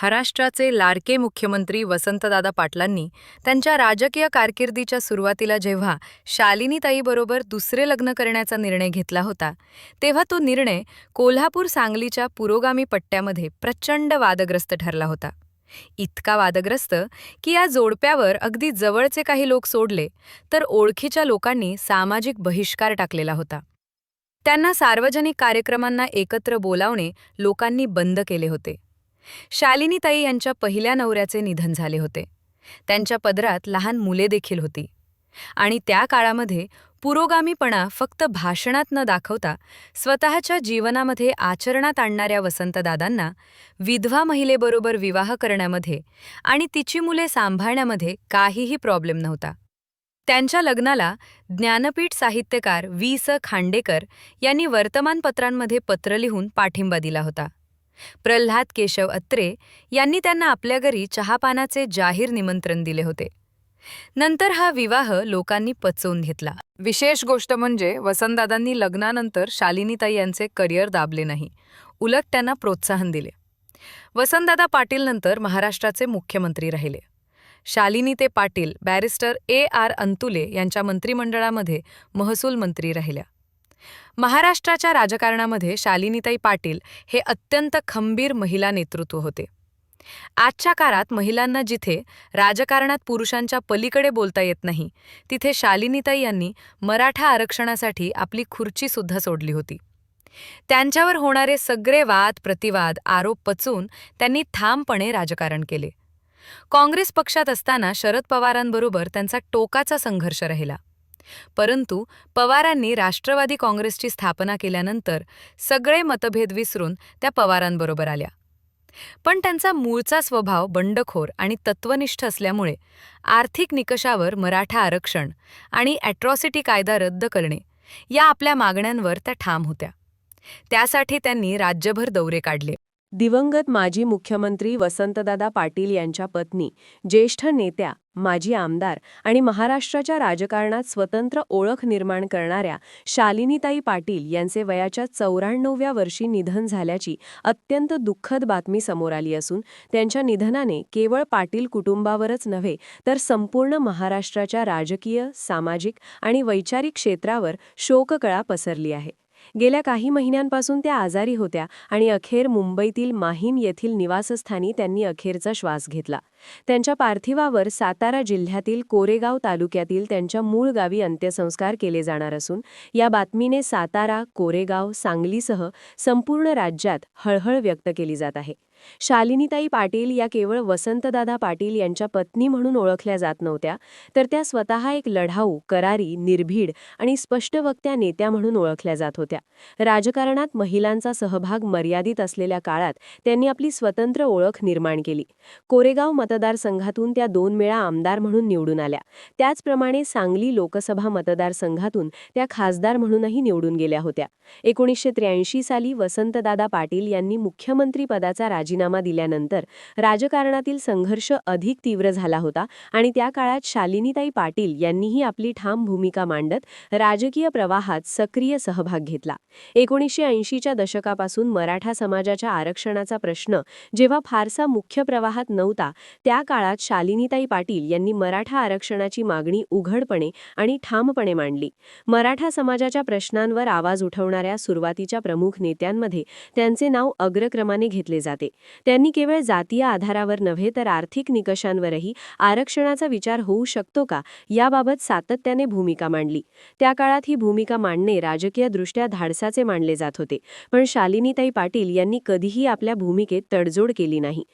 महाराष्ट्राचे लाडके मुख्यमंत्री वसंतदादा पाटलांनी त्यांच्या राजकीय कारकिर्दीच्या सुरुवातीला जेव्हा शालिनीताईबरोबर दुसरे लग्न करण्याचा निर्णय घेतला होता, तेव्हा तो निर्णय कोल्हापूर-सांगलीच्या पुरोगामी पट्ट्यामध्ये प्रचंड वादग्रस्त ठरला होता. इतका वादग्रस्त की या जोडप्यावर अगदी जवळचे काही लोक सोडले तर ओळखीच्या लोकांनी सामाजिक बहिष्कार टाकलेला होता. त्यांना सार्वजनिक कार्यक्रमांना एकत्र बोलावणे लोकांनी बंद केले होते. शालिनीताई यांच्या पहिल्या नवऱ्याचे निधन झाले होते. त्यांच्या पदरात लहान मुले देखील होती. आणि त्या काळामध्ये पुरोगामीपणा फक्त भाषणात न दाखवता स्वतःच्या जीवनामध्ये आचरणात आणणाऱ्या वसंतदादांना विधवा महिलेबरोबर विवाह करण्यामध्ये आणि तिची मुले सांभाळण्यामध्ये काहीही प्रॉब्लेम नव्हता. त्यांच्या लग्नाला ज्ञानपीठ साहित्यकार वी.स. खांडेकर यांनी वर्तमानपत्रांमध्ये पत्र लिहून पाठिंबा दिला होता. प्रल्हाद केशव अत्रे यांनी त्यांना आपल्या घरी चहापानाचे जाहीर निमंत्रण दिले होते. नंतर हा विवाह लोकांनी पचवून घेतला. विशेष गोष्ट म्हणजे वसंतदादांनी लग्नानंतर शालिनीताई यांचे करिअर दाबले नाही, उलट त्यांना प्रोत्साहन दिले. वसंतदादा पाटील नंतर महाराष्ट्राचे मुख्यमंत्री राहिले. शालिनीते पाटील बॅरिस्टर A.R. अंतुले यांच्या मंत्रिमंडळामध्ये महसूल मंत्री राहिल्या. महाराष्ट्राच्या राजकारणामध्ये शालिनीताई पाटील हे अत्यंत खंबीर महिला नेतृत्व होते. आजच्या काळात महिलांना जिथे राजकारणात पुरुषांच्या पलीकडे बोलता येत नाही, तिथे शालिनीताई यांनी मराठा आरक्षणासाठी आपली खुर्ची सुद्धा सोडली होती. त्यांच्यावर होणारे सगळे वाद प्रतिवाद आरोप पचवून त्यांनी ठामपणे राजकारण केले. काँग्रेस पक्षात असताना शरद पवारांबरोबर त्यांचा टोकाचा संघर्ष राहिला. परंतु पवारांनी राष्ट्रवादी काँग्रेसची स्थापना केल्यानंतर सगळे मतभेद विसरून त्या पवारांबरोबर आल्या. पण त्यांचा मूळचा स्वभाव बंडखोर आणि तत्वनिष्ठ असल्यामुळे आर्थिक निकषावर मराठा आरक्षण आणि ॲट्रॉसिटी कायदा रद्द करणे या आपल्या मागण्यांवर त्या ठाम होत्या. त्यासाठी त्यांनी राज्यभर दौरे काढले. दिवंगत माजी मुख्यमंत्री वसंतदादा पाटील यांच्या पत्नी, ज्येष्ठ नेत्या, माजी आमदार आणि महाराष्ट्राच्या राजकारणात स्वतंत्र ओळख निर्माण करणाऱ्या शालिनीताई पाटील यांचे वयाच्या 94व्या वर्षी निधन झाल्याची अत्यंत दुःखद बातमी समोर आली असून त्यांच्या निधनाने केवळ पाटील कुटुंबावरच नव्हे तर संपूर्ण महाराष्ट्राच्या राजकीय, सामाजिक आणि वैचारिक क्षेत्रावर शोककळा पसरली आहे. गेल्या काही महिन्यांपासून त्या आजारी होत्या आणि अखेर मुंबईतील माहीम येथील निवासस्थानी त्यांनी अखेरचा श्वास घेतला. त्यांच्या पार्थिवावर सातारा जिल्ह्यातील कोरेगाव तालुक्यातील त्यांच्या मूळ गावी अंत्यसंस्कार केले जाणार असून या बातमीने सातारा, कोरेगाव, सांगलीसह संपूर्ण राज्यात हळहळ व्यक्त केली जात आहे. शालिनीताई पाटील या केवळ वसंतदादा पाटील यांच्या पत्नी म्हणून ओळखल्या जात नव्हत्या, तर त्या स्वतः एक लढाऊ, करारी, निर्भीड आणि स्पष्टवक्त्या नेत्या म्हणून ओळखल्या जात होत्या. राजकारणात महिलांचा सहभाग मर्यादित असलेल्या काळात त्यांनी आपली स्वतंत्र ओळख निर्माण केली. कोरेगाव मतदारसंघातून त्या 2 वेळा आमदार म्हणून निवडून आल्या. त्याचप्रमाणे सांगली लोकसभा मतदारसंघातून त्या खासदार म्हणूनही निवडून गेल्या होत्या. 1983 साली वसंतदादा पाटील यांनी मुख्यमंत्री पदाचा राजीनामा दिल्यानंतर राजकारणातील संघर्ष अधिक तीव्र झाला होता आणि त्या काळात शालिनीताई पाटील यांनीही आपली ठाम भूमिका मांडत राजकीय प्रवाहात सक्रिय सहभाग घेतला. 1980च्या दशकापासून मराठा समाजाच्या आरक्षणाचा प्रश्न जेव्हा फारसा मुख्य प्रवाहात नव्हता, त्या काळात शालिनीताई पाटील यांनी मराठा आरक्षणाची मागणी उघडपणे आणि ठामपणे मांडली. मराठा समाजाच्या प्रश्नांवर आवाज उठवणाऱ्या सुरुवातीच्या प्रमुख नेत्यांमध्ये त्यांचे नाव अग्रक्रमाने घेतले जाते. त्यांनी केवळ जातीय आधारावर नव्हे तर आर्थिक निकषांवरही आरक्षणाचा विचार होऊ शकतो का याबाबत सातत्याने भूमिका मांडली. त्या काळात ही भूमिका मांडणे राजकीयदृष्ट्या धाडसाचे मानले जात होते, पण शालिनीताई पाटील यांनी कधीही आपल्या भूमिकेत तडजोड केली नाही.